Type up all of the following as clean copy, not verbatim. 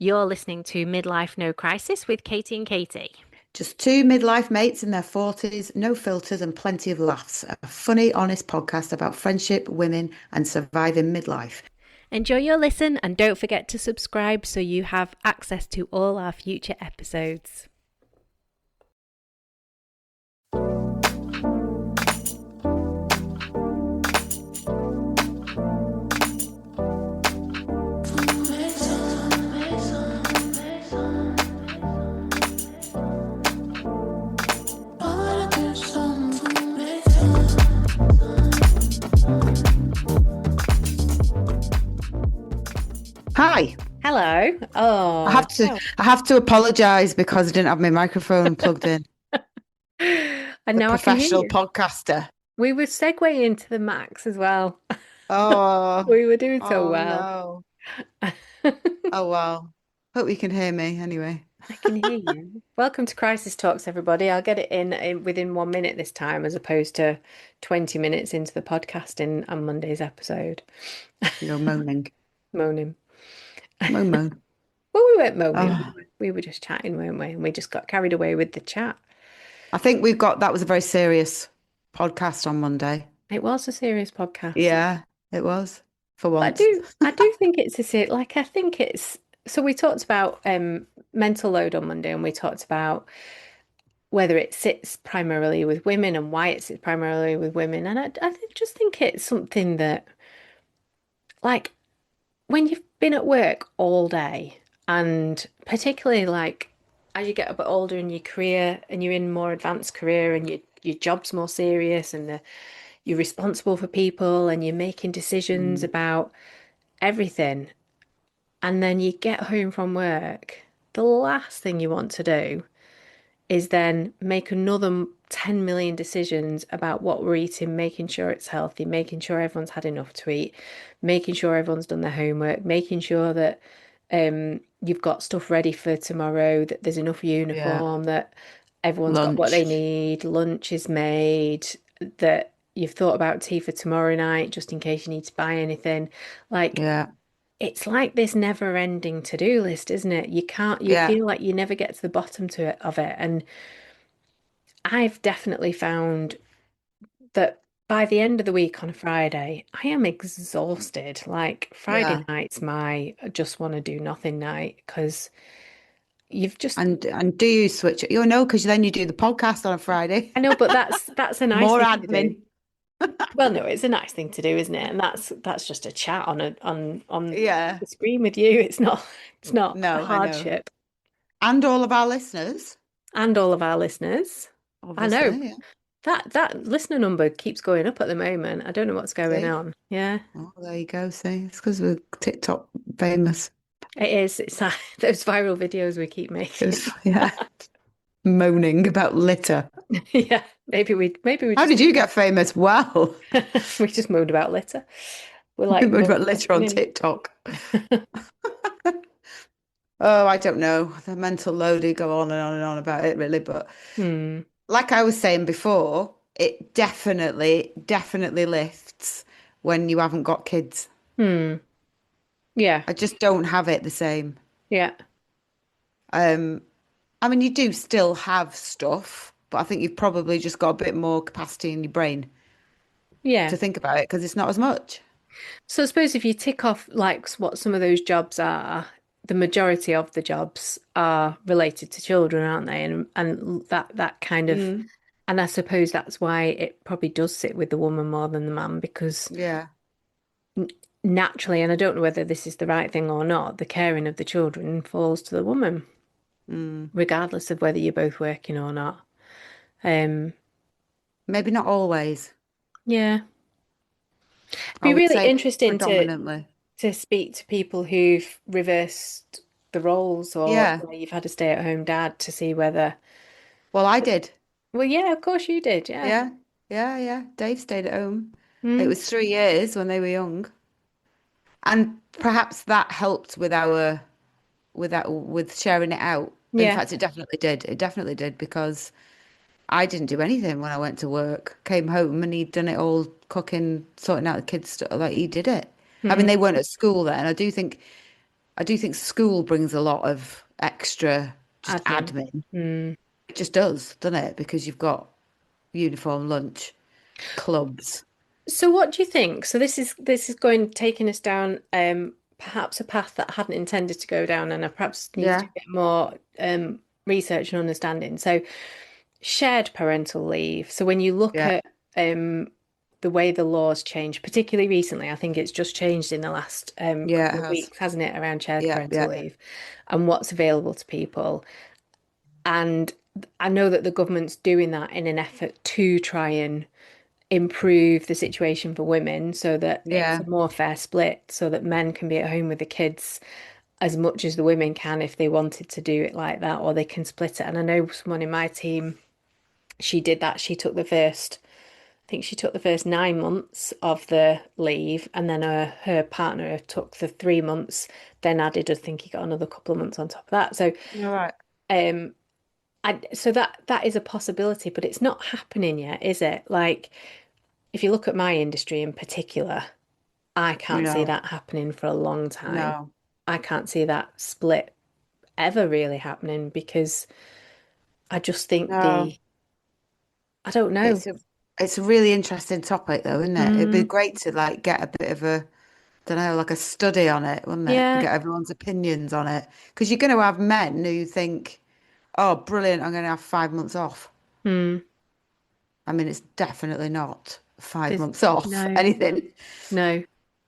You're listening to Midlife No Crisis with Katie and Katie. Just two midlife mates in their 40s, no filters and plenty of laughs. A funny, honest podcast about friendship, women, and surviving midlife. Enjoy your listen and don't forget to subscribe so you have access to all our future episodes. Hi. Hello. I Oh, have to I have to apologise because I didn't have my microphone plugged in. and The now I can hear professional you. podcaster. We were segueing into the Max as well. Oh, We were doing so oh well. no. I Oh well. Hope you can hear me anyway. can hear you. Welcome to Crisis Talks, everybody. I'll get it in within 1 minute this time, as opposed to 20 minutes into the podcast on Monday's episode. You're moaning. Moaning. Moan moan. Well, we weren't moaning. Oh, We were just chatting, weren't we? And we just got carried away with the chat. I think that was a very serious podcast on Monday. It was a serious podcast. Yeah, it was for But once. I do think it's I think it's, so we talked about mental load on Monday, and we talked about whether it sits primarily with women and why it sits primarily with women. And just think it's something that, like, when you've been at work all day, and particularly like as you get a bit older in your career and you're in more advanced career and your job's more serious, and you're responsible for people and you're making decisions Mm, about everything, and then you get home from work, the last thing you want to do is then make another 10 million decisions about what we're eating, making sure it's healthy, making sure everyone's had enough to eat, making sure everyone's done their homework, making sure that you've got stuff ready for tomorrow, that there's enough yeah. uniform, that everyone's got what they Lunch. need, lunch is made, that you've thought about tea for tomorrow night just in case you need to buy anything. Like, Yeah. it's like this never-ending to-do list, isn't it? You Yeah. feel like you never get to the bottom of it. And I've definitely found that by the end of the week on a Friday, I am exhausted. Like, Friday Yeah. night's my just want to do nothing night, because you've just, And do you switch it? You know, because then you do the podcast on a Friday. I know, but that's a nice More thing to do. admin. Well, no, it's a nice thing to do, isn't it? And that's just a chat on Yeah. the screen with you. It's not a No, I know. hardship. And all of our listeners, And all of our listeners. I know. obviously. Yeah. That listener number keeps going up at the moment. I don't know what's going See? on. Yeah, Oh, there you go. See, it's because we're TikTok famous. it is. It's those viral videos we keep making. Yeah. Moaning about litter. Yeah, maybe we How just did you get famous? Well, we just moaned about litter. We're we like moaned moaning about about litter on women. TikTok. Oh, I don't know. The mental load, you go on and on and on about it, really. But Hmm. like I was saying before, it definitely lifts when you haven't got kids. Hmm. Yeah. I just don't have it the same. Yeah. Um, I mean, you do still have stuff, but I think you've probably just got a bit more capacity in your brain Yeah. to think about it because it's not as much. So I suppose if you tick off like what some of those jobs are, the majority of the jobs are related to children, aren't they? And that kind of, Mm, and I suppose that's why it probably does sit with the woman more than the man, because yeah. n naturally, and I don't know whether this is the right thing or not, the caring of the children falls to the woman, Mm. regardless of whether you're both working or not. Um, Maybe not always. yeah, it'd I be would really say interesting predominantly. to speak to people who've reversed the roles, or Yeah. where you've had a stay-at-home dad, to see whether, Well, I did. well, yeah, of course you did, yeah. Yeah. Yeah. Yeah. Dave stayed at home. It Mm, was 3 years when they were young. And perhaps that helped with sharing it out. In yeah, fact, it definitely did. It definitely did because I didn't do anything when I went to work. Came home and he'd done it all, cooking, sorting out the kids stuff. Like he did it. I mean, mm, they weren't at school then. I do think I do think school brings a lot of extra just Admin. admin. Mm. It just does, doesn't it? Because you've got uniform, lunch, clubs. So what do you think? So this is going taking us down perhaps a path that I hadn't intended to go down, and I perhaps need to do Yeah, a bit more research and understanding. So shared parental leave. So when you look yeah, at the way the laws change, particularly recently, I think it's just changed in the last yeah, couple it of has. weeks, hasn't it, around shared Yeah, yeah, parental leave and what's available to people. And I know that the government's doing that in an effort to try and improve the situation for women so that it's yeah. a more fair split, so that men can be at home with the kids as much as the women can if they wanted to do it like that, or they can split it. And I know someone in my team, she did that. I think she took the first 9 months of the leave, and then her partner took the 3 months, then added, I think he got another couple of months on top of that. So, All right. um, so that is a possibility, but it's not happening yet, is it? Like, if you look at my industry in particular, I can't see No, that happening for a long time. no, I can't see that split ever really happening because I just think no. I don't know. It's a really interesting topic though, isn't it? It'd be Mm, great to like get a bit of a, don't know, like a study on it, wouldn't it? And yeah. get everyone's opinions on it. Because you're going to have men who think, oh, brilliant, I'm going to have 5 months off. Mm, I mean, it's definitely not five there's months off no, anything. no.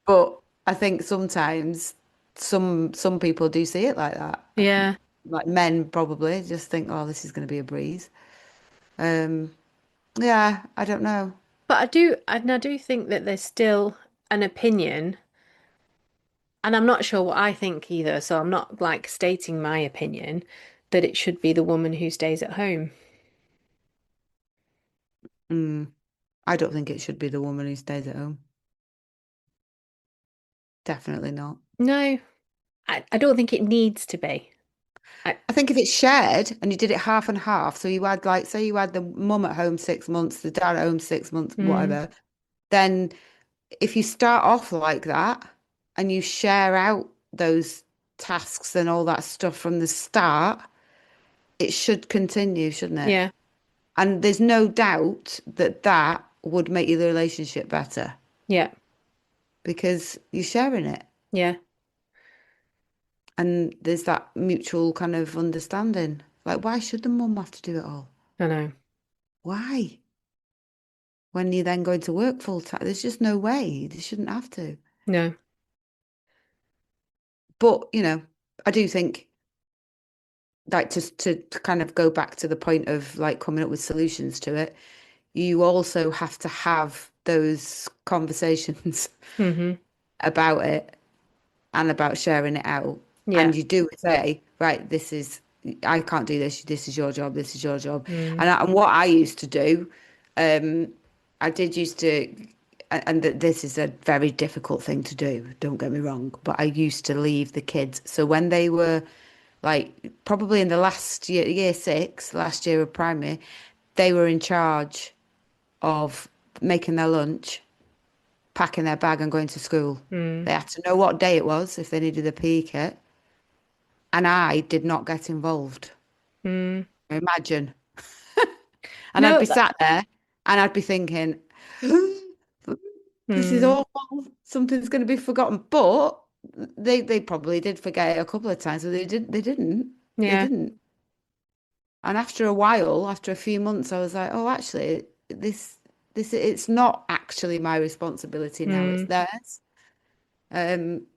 But I think sometimes some people do see it like that. Yeah. Like men probably just think, oh, this is going to be a breeze. Um, yeah, I don't know. But I do think that there's still an opinion, and I'm not sure what I think either, so I'm not like stating my opinion that it should be the woman who stays at home. Mm, I don't think it should be the woman who stays at home. Definitely not. No, I don't think it needs to be. I, I think if it's shared and you did it half and half, so you had like, say you had the mum at home 6 months, the dad at home 6 months, mm, whatever, then if you start off like that and you share out those tasks and all that stuff from the start, it should continue, shouldn't it? yeah, And there's no doubt that that would make the relationship better yeah, because you're sharing it yeah, and there's that mutual kind of understanding. Like, why should the mum have to do it all? I know. Why? When you're then going to work full time, there's just no way. They shouldn't have to. No. But, I do think like to kind of go back to the point of like coming up with solutions to it, you also have to have those conversations Hmm. about it and about sharing it out. Yeah. And you do say, right, I can't do this. This is your job. This is your job. Mm, And what I used to do, um, I did used to, and this is a very difficult thing to do, don't get me wrong, but I used to leave the kids. So when they were like probably in the last year, year six, last year of primary, they were in charge of making their lunch, packing their bag, and going to school. mm, They had to know what day it was if they needed a PE kit, and I did not get involved. mm. Imagine. And I'd No, be sat there and I'd be thinking, this is mm, awful. Something's going to be forgotten. But they probably did forget it a couple of times, but they didn't. They yeah. didn't. And after a while, after a few months, I was like, oh, actually, it's not actually my responsibility now, it's Mm. theirs. Um,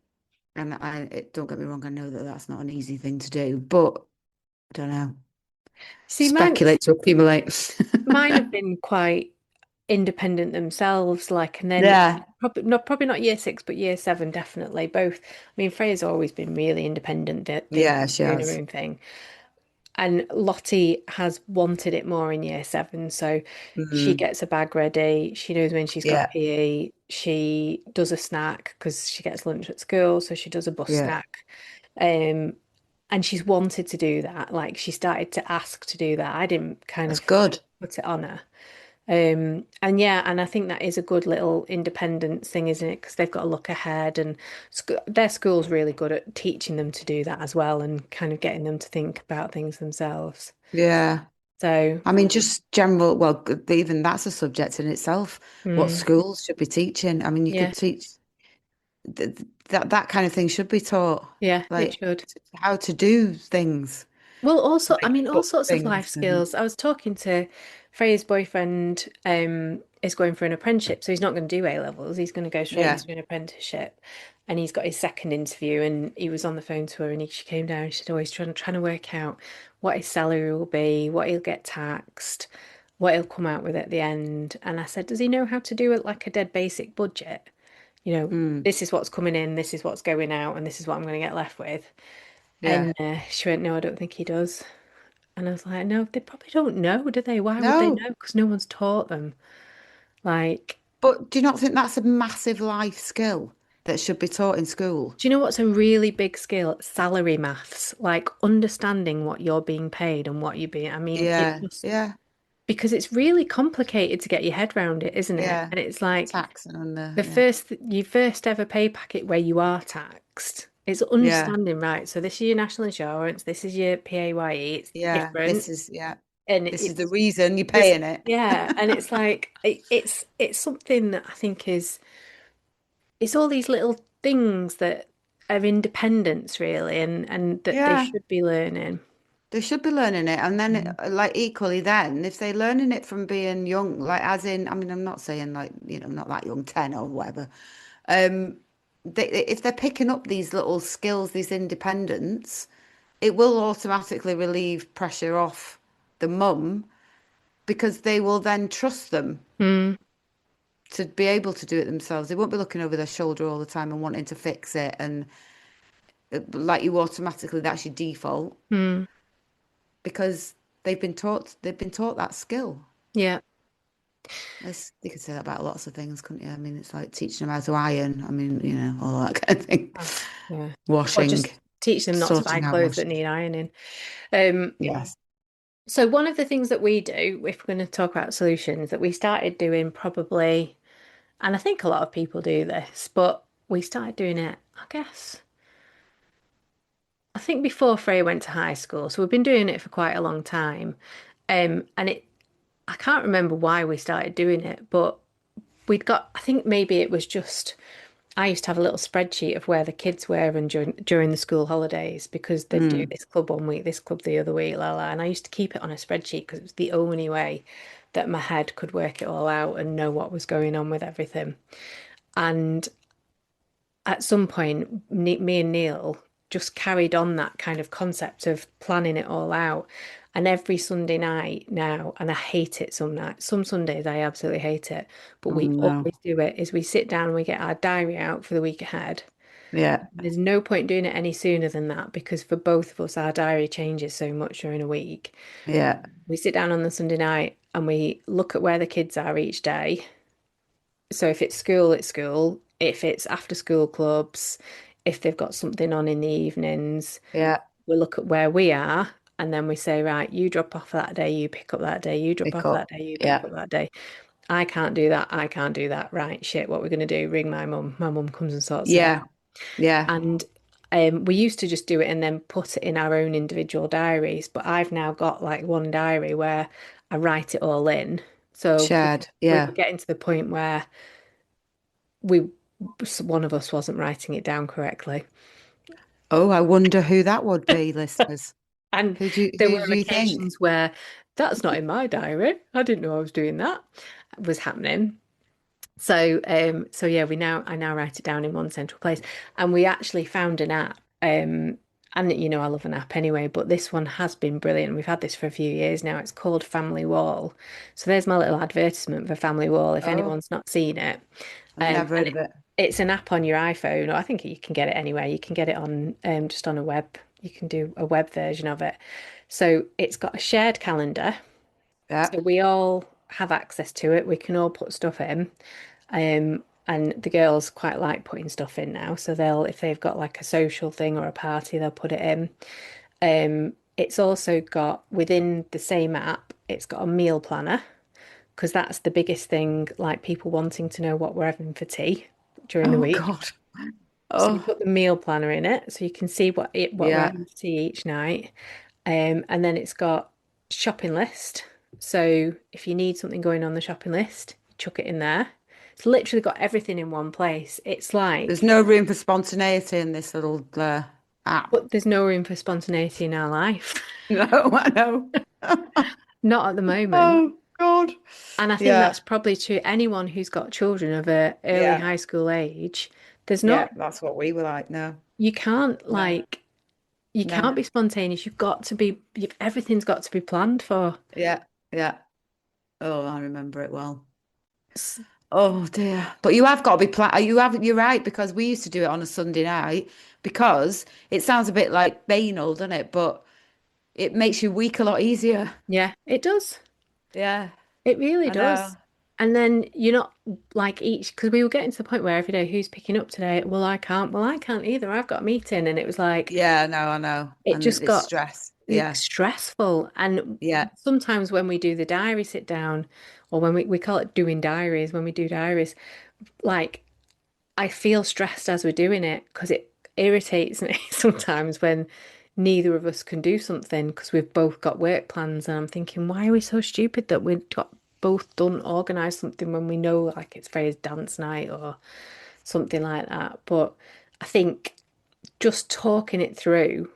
and don't get me wrong, I know that that's not an easy thing to do, but I don't know. See, Speculate to accumulate. mine have been quite independent themselves, like, and then Yeah. probably not year six, but year seven, definitely both. I mean, Freya's always been really independent, Yeah, she doing her has. own thing. And Lottie has wanted it more in year seven. So she Mm, gets a bag ready. She knows when she's got yeah, PE. She does a snack because she gets lunch at school. So she does a bus yeah. snack. Um, and she's wanted to do that. Like she started to ask to do that. I didn't kind That's of good. put it on her. And yeah, and I think that is a good little independence thing, isn't it? Because they've got to look ahead, and their school's really good at teaching them to do that as well, and kind of getting them to think about things themselves. Yeah. So, I mean, just general, well, even that's a subject in itself, what mm, schools should be teaching. I mean, you yeah, could teach that kind of thing should be taught, yeah, it like should. how to do things, Well, also, I like mean, all cook sorts of life things and skills. I was talking to Freya's boyfriend, is going for an apprenticeship, so he's not going to do A levels. He's going to go straight yeah. into an apprenticeship, and he's got his second interview. And he was on the phone to her, and she came down. She said, "Oh, he's trying to work out what his salary will be, what he'll get taxed, what he'll come out with at the end." And I said, "Does he know how to do it like a dead basic budget? You know, Mm, this is what's coming in, this is what's going out, and this is what I'm going to get left with." yeah. And she went, "No, I don't think he does." And I was like, no, they probably don't know, do they? Why would they No, know? Because no one's taught them. Like, but do you not think that's a massive life skill that should be taught in school? do you know what's a really big skill? Salary maths, like understanding what you're being paid and what you're being. I mean, it Yeah, just yeah, because it's really complicated to get your head around it, isn't it? yeah. And it's like Tax and the yeah, first, your first ever pay packet where you are taxed. It's yeah, understanding, right? So this is your national insurance, this is your PAYE, it's yeah. different. And This is the it's reason you're this, paying it. yeah, and it's like it's something that I think is it's all these little things that are independence really, and that they Yeah, should be learning. they should be learning it, and then Mm. like equally, then if they're learning it from being young, like as in, I mean, I'm not saying like not that young, 10 or whatever. Um, if they're picking up these little skills, this independence, it will automatically relieve pressure off the mum because they will then trust them Mm, to be able to do it themselves. They won't be looking over their shoulder all the time and wanting to fix it. And like you automatically, that's your default mm, because they've been taught that skill. yeah. You could say that about lots of things, couldn't you? I mean, it's like teaching them how to iron. I mean, all that kind of thing. Oh, yeah. Or Washing, just teach them not to buy sorting out clothes that washing. need ironing. Um, Yes. so one of the things that we do, if we're going to talk about solutions, that we started doing probably, and I think a lot of people do this, but we started doing it, I guess. I think before Freya went to high school, so we've been doing it for quite a long time. And I can't remember why we started doing it, but I think maybe it was just, I used to have a little spreadsheet of where the kids were and during the school holidays because they'd do Mm, this club one week, this club the other week, la la. And I used to keep it on a spreadsheet because it was the only way that my head could work it all out and know what was going on with everything. And at some point, me and Neil just carried on that kind of concept of planning it all out. And every Sunday night now, and I hate it some nights, some Sundays I absolutely hate it, but we no. always do it, is we sit down and we get our diary out for the week ahead. Yeah. There's no point doing it any sooner than that because for both of us, our diary changes so much during a week. Yeah. We sit down on the Sunday night and we look at where the kids are each day. So if it's school, it's school. If it's after school clubs, if they've got something on in the evenings, Yeah. we look at where we are and then we say, right, you drop off that day, you pick up that day, you drop Pick off that up. day, you pick Yeah. up that day. I can't do that. I can't do that. Right, shit, what we're going to do? Ring my mum. My mum comes and sorts it Yeah. out. Yeah. And we used to just do it and then put it in our own individual diaries. But I've now got like one diary where I write it all in. So Shared. we Yeah. were getting to the point where we one of us wasn't writing it down correctly. Oh, I wonder who that would be, listeners. And there Who were do you think? occasions where that's not in my diary. I didn't know I was doing that was happening. So yeah, I now write it down in one central place. And we actually found an app. And I love an app anyway, but this one has been brilliant. We've had this for a few years now. It's called Family Wall. So there's my little advertisement for Family Wall if Oh, anyone's not seen it. I've never And heard of it. it's an app on your iPhone, or I think you can get it anywhere. You can get it on just on a web. You can do a web version of it. So it's got a shared calendar. Yeah. So we all have access to it. We can all put stuff in. And the girls quite like putting stuff in now. So if they've got like a social thing or a party, they'll put it in. It's also got within the same app, it's got a meal planner. because that's the biggest thing, like people wanting to know what we're having for tea during the Oh week. God. So we Oh, put the meal planner in it so you can see what we're yeah. having for tea each night. And then it's got shopping list. So if you need something going on the shopping list, chuck it in there. It's literally got everything in one place. It's There's like, no room for spontaneity in this little app. but there's no room for spontaneity in our life. No, I know. Not at the moment. Oh God. And I think Yeah. that's probably true. Anyone who's got children of a early Yeah. high school age, there's Yeah. not, That's what we were like. No. you can't No. like, you No. can't be spontaneous. You've got to be, everything's got to be planned for. Yeah. Yeah. Oh, I remember it well. S- Oh dear. But you have got to be you're right, because we used to do it on a Sunday night, because it sounds a bit like banal, doesn't it? But it makes you week a lot easier. Yeah, it does. Yeah. It really I know. does. And then you're not like each, because we were getting to the point where every day, who's picking up today? Well, I can't. Well, I can't either. I've got a meeting. And it was like, Yeah, no, I know. it And just it's got stress. Yeah. stressful. And Yeah. sometimes when we do the diary sit down, or when we call it doing diaries, when we do diaries, like I feel stressed as we're doing it because it irritates me sometimes when neither of us can do something because we've both got work plans. And I'm thinking, why are we so stupid that we've got both done organise something when we know like it's Freya's dance night or something like that. But I think just talking it through,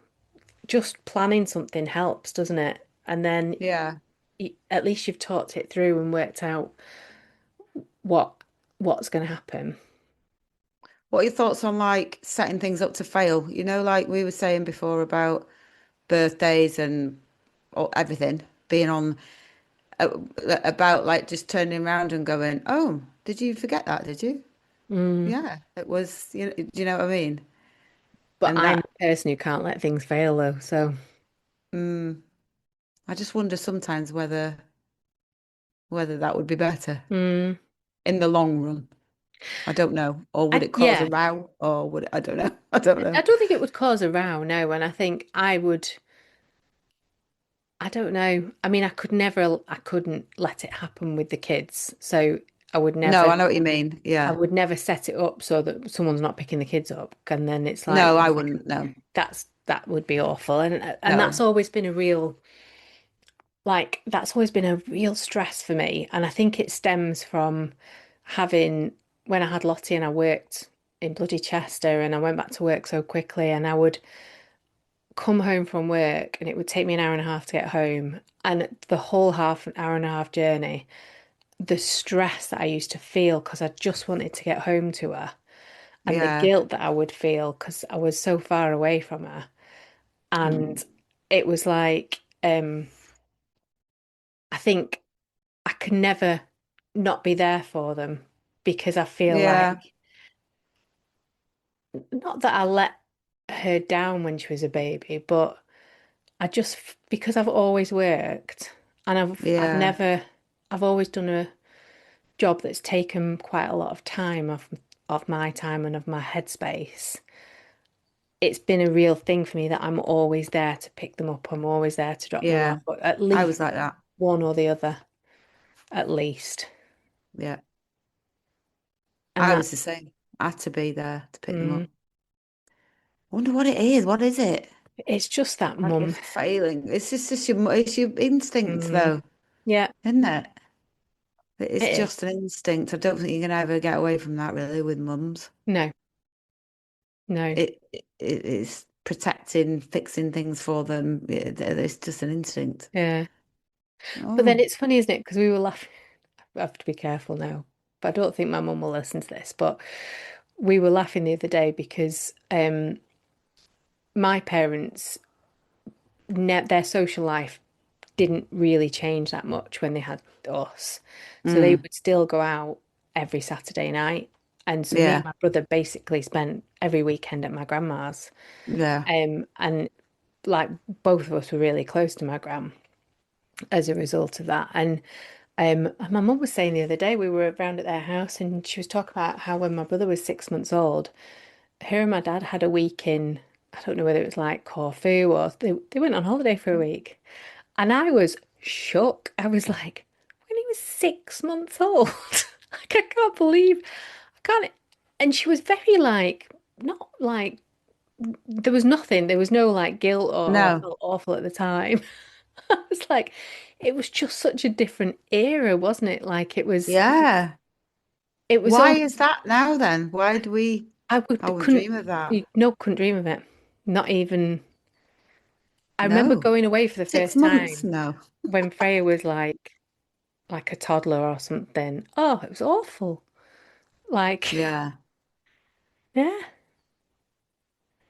just planning something helps, doesn't it? And then Yeah. at least you've talked it through and worked out what what's going to happen. What are your thoughts on like setting things up to fail? Like we were saying before about birthdays and everything being on uh, about like just turning around and going, "Oh, did you forget that? Did you?" Mm. Yeah, it was. Do you know what I mean? But And I'm that, a person who can't let things fail though. So, mm, I just wonder sometimes whether that would be better mm, in the long run. I don't know. Or would it cause a yeah, row? Or would I don't know. I don't I know. don't think it would cause a row, no. And I think I would, I don't know. I mean, I couldn't let it happen with the kids. So I would No, never, I know what you mean. I Yeah. would never set it up so that someone's not picking the kids up. And then it's like, No, I wouldn't. No. that would be awful. And that's No. always been a real, like, that's always been a real stress for me. And I think it stems from having, when I had Lottie and I worked in bloody Chester and I went back to work so quickly and I would come home from work and it would take me an hour and a half to get home. And the whole half an hour and a half journey, the stress that I used to feel because I just wanted to get home to her and the Yeah. guilt that I would feel because I was so far away from her. Mm. And it was like, I think I could never not be there for them because I feel Yeah. like, not that I let her down when she was a baby, but I just, because I've always worked and I've Yeah. never, I've always done a job that's taken quite a lot of time of my time and of my headspace. It's been a real thing for me that I'm always there to pick them up. I'm always there to drop them Yeah. off, but at I was least like that. one or the other, at least. Yeah. And I that, was the same. I had to be there to pick them mm, up. I wonder what it is. What is it? it's just that Like you're mum. failing. It's your instinct Mm, though, yeah, isn't it? It's it is. just an instinct. I don't think you can ever get away from that really with mums. No, no, It is protecting, fixing things for them. It's just an instinct. yeah. But then Oh. it's funny, isn't it? Because we were laughing. I have to be careful now, but I don't think my mum will listen to this. But we were laughing the other day because my parents, their social life didn't really change that much when they had us. So they Mm. would still go out every Saturday night. And so me and Yeah. my brother basically spent every weekend at my grandma's. Yeah. And like both of us were really close to my gran as a result of that. And my mum was saying the other day we were around at their house and she was talking about how when my brother was 6 months old, her and my dad had a week in, I don't know whether it was like Corfu or they went on holiday for a week. And I was shook. I was like, when are was 6 months old. Like, I can't believe, I can't. And she was very like, not like, there was nothing, there was no like guilt or, oh, I No. felt awful at the time. I was like, it was just such a different era, wasn't it? Like, Yeah. it was Why almost, is that now then? Why do we, I would couldn't, dream of that. no, couldn't dream of it. Not even, I remember No. going away for the Six first months? time No. when Freya was like a toddler or something. Oh, it was awful. Like, Yeah. yeah,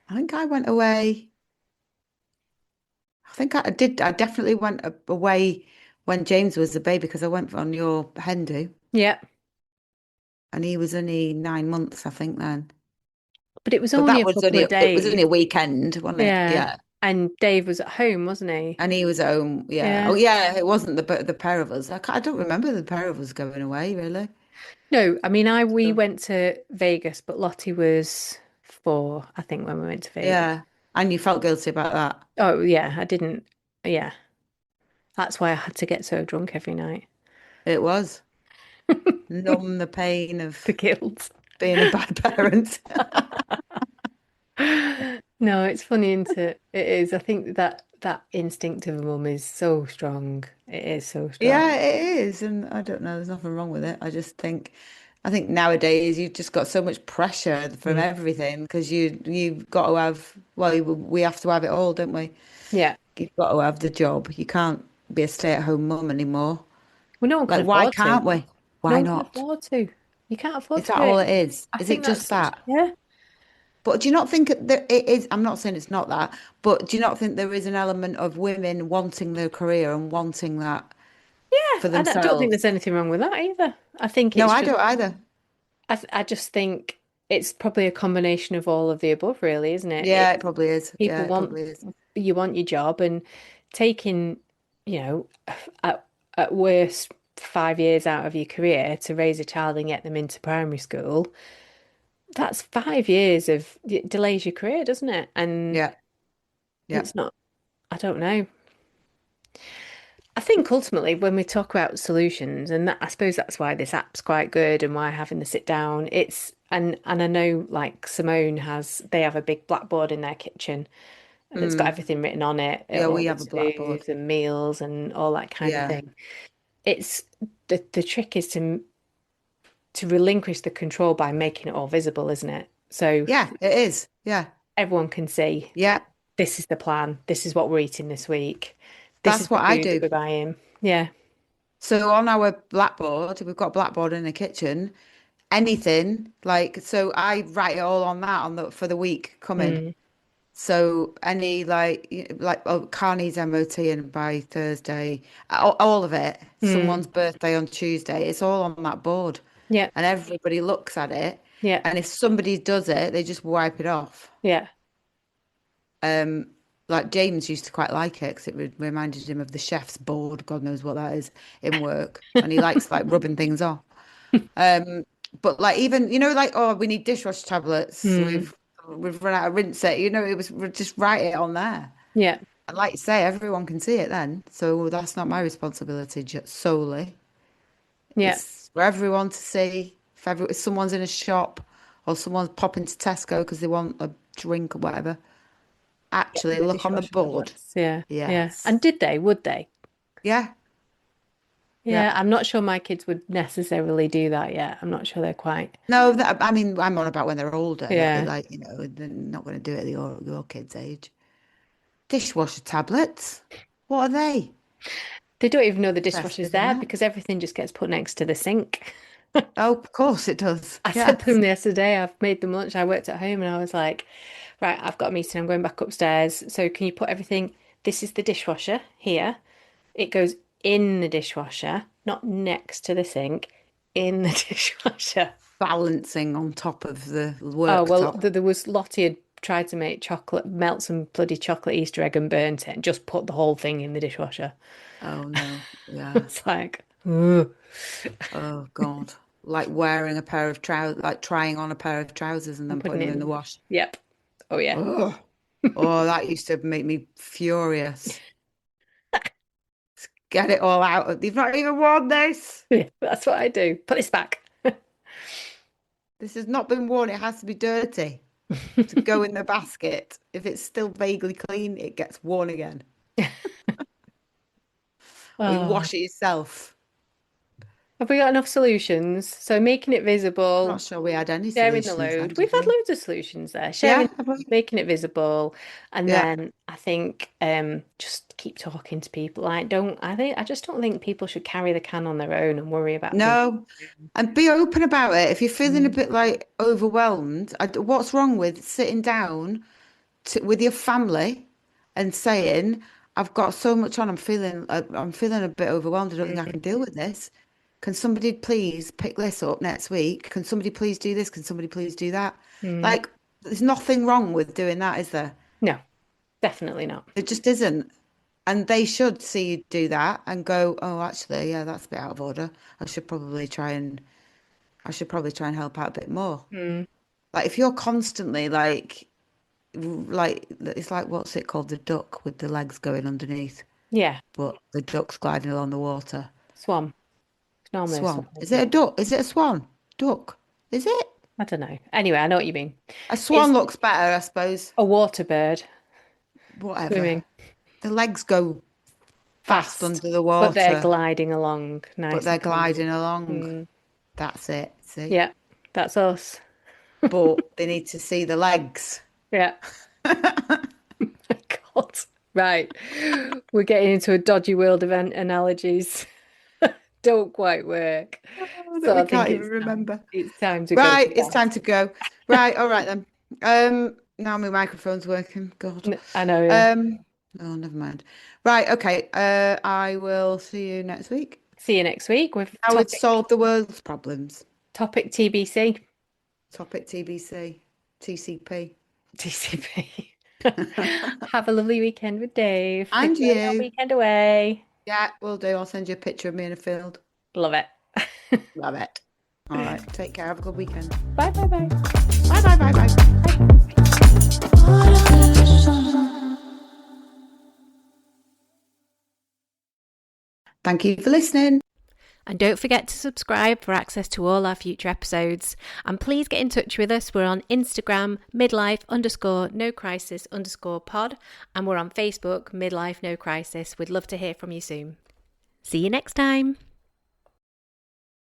I think I went away. I think I did. I definitely went away when James was a baby because I went on your hen do yeah. and he was only 9 months, I think then. But it was But only that a was couple only of it was days. only a weekend, wasn't it? Yeah. Yeah. And Dave was at home, wasn't he? And he was at home. Yeah. Oh Yeah. yeah, it wasn't the pair of us. I don't remember the pair of us going away, really. No, I mean, we So, went to Vegas, but Lottie was 4, I think, when we went to Vegas. yeah. And you felt guilty about that. Oh, yeah, I didn't. Yeah, that's why I had to get so drunk every night. It was. Numb the pain The of guilt. being a bad parent. No, it's funny, isn't it? It is. I think that instinct of a mum is so strong. It is so Yeah, strong. it is. And I don't know, there's nothing wrong with it. I think nowadays you've just got so much pressure from Mm. everything because you've got to have, well, we have to have it all, don't we? Yeah. You've got to have the job. You can't be a stay-at-home mum anymore. Well, no one can Like, why afford to. can't we? No Why one can not? afford to. You can't afford Is to that do all it. it is? I Is it think that's just such, that? yeah. But do you not think that it is? I'm not saying it's not that, but do you not think there is an element of women wanting their career and wanting that Yeah, for I don't think themselves? there's anything wrong with that either. I think No, it's I just, don't either. I just think it's probably a combination of all of the above, really, isn't it? Yeah, it probably is. People Yeah, it want, probably is. you want your job, and taking, you know, at, at worst, 5 years out of your career to raise a child and get them into primary school, that's 5 years of, it delays your career, doesn't it? And Yeah, yeah. it's not, I don't know. I think ultimately, when we talk about solutions, and that, I suppose that's why this app's quite good and why having the sit down, and I know like Simone has, they have a big blackboard in their kitchen and it's got Mm. everything written on it, Yeah, all we the have a blackboard. to-dos and meals and all that kind of Yeah. thing. It's the trick is to relinquish the control by making it all visible, isn't it? So Yeah, it is. Yeah. everyone can see Yeah. this is the plan, this is what we're eating this week, this is That's the what I food that do. we're buying. Yeah. So on our blackboard, we've got a blackboard in the kitchen. Anything like so I write it all on that on the for the week coming. Mm. So any like oh, car needs MOT and by Thursday, all of it. Mm. Someone's birthday on Tuesday. It's all on that board, Yeah. and everybody looks at it. Yeah. And if somebody does it, they just wipe it off. Yeah. Um, like James used to quite like it because it reminded him of the chef's board. God knows what that is in work, and he likes like rubbing things off. But like even like oh we need dishwasher tablets. Mm. We've run out of rinse it. It was just write it on there. Yeah. And like you say, everyone can see it then. So that's not my responsibility just solely. Yeah. It's for everyone to see. If someone's in a shop or someone's popping to Tesco because they want a drink or whatever, Get actually the look on the dishwasher board. tablets. Yeah. Yeah. And Yes. did they? Would they? Yeah. Yeah. Yeah. I'm not sure my kids would necessarily do that yet. I'm not sure they're quite. No, I mean, I'm on about when they're older. Yeah. Like, they're not going to do it at your kids' age. Dishwasher tablets. What are they? They don't even know the dishwasher's Interested in there that. because everything just gets put next to the sink. Oh, of course it does. I said to Yes. them yesterday, I've made them lunch. I worked at home and I was like, right, I've got a meeting. I'm going back upstairs. So can you put everything? This is the dishwasher here. It goes in the dishwasher, not next to the sink, in the dishwasher. Balancing on top of the Oh, well, worktop. there was Lottie had tried to make chocolate, melt some bloody chocolate Easter egg and burnt it and just put the whole thing in the dishwasher. Oh no. Yeah. It's like, ugh. Oh God. Like wearing a pair of trousers, like trying on a pair of trousers and I'm then putting putting it them in the in. wash. Yep. Oh, yeah. Oh, oh, that used to make me furious. Get it all out. You've not even worn this. Yeah, that's what I do. Put this back. This has not been worn. It has to be dirty to go in the basket. If it's still vaguely clean, it gets worn again. Or you Oh, wash it yourself. have we got enough solutions? So making it I'm not visible, sure we had any sharing the solutions then, load. We've did had we? loads of solutions there. Yeah, Sharing, have we? making it visible, and Yeah. then I think just keep talking to people. I just don't think people should carry the can on their own and worry about things. No. And be open about it. If you're feeling a Mm, bit like overwhelmed, what's wrong with sitting down with your family and saying, "I've got so much on. I'm feeling a bit overwhelmed. I don't think I mm, can deal with this. Can somebody please pick this up next week? Can somebody please do this? Can somebody please do that?" mm. Like, there's nothing wrong with doing that, is there? No, definitely not. It just isn't. And they should see you do that and go, "Oh, actually, yeah, that's a bit out of order. I should probably try and I should probably try and help out a bit more." Mm. Like if you're constantly like it's like what's it called? The duck with the legs going underneath, Yeah, but the duck's gliding along the water. swan. It's normally a Swan. swan, Is isn't it a it? duck? Is it a swan? Duck. Is it? I don't know. Anyway, I know what you mean. A It's swan looks better, I suppose. a water bird Whatever. swimming The legs go fast fast, under the but they're water, gliding along but nice they're and calm. gliding along. Mm. That's it. See? Yeah, that's us. But they need to see the legs. Yeah. God. Right. We're getting into a dodgy world of analogies. Don't quite work. That So we I think can't even it's time. remember. It's time to go Right, to it's bed. time to go. Right, all right then. Now my microphone's working. God. I know, yeah. Um, oh, never mind. Right, okay. I will see you next week. See you next week with How would solve the world's problems. topic TBC. Topic TBC, TCP. TCP. Have a lovely weekend with Dave. And Enjoy your you. weekend away. Yeah, will do. I'll send you a picture of me in a field. Love it. Love it. All right. Take care. Have a good weekend. Bye, bye, bye. Bye bye bye bye. Thank you for listening. And don't forget to subscribe for access to all our future episodes. And please get in touch with us. We're on Instagram, midlife_no crisis_pod. And we're on Facebook, Midlife No Crisis. We'd love to hear from you soon. See you next time.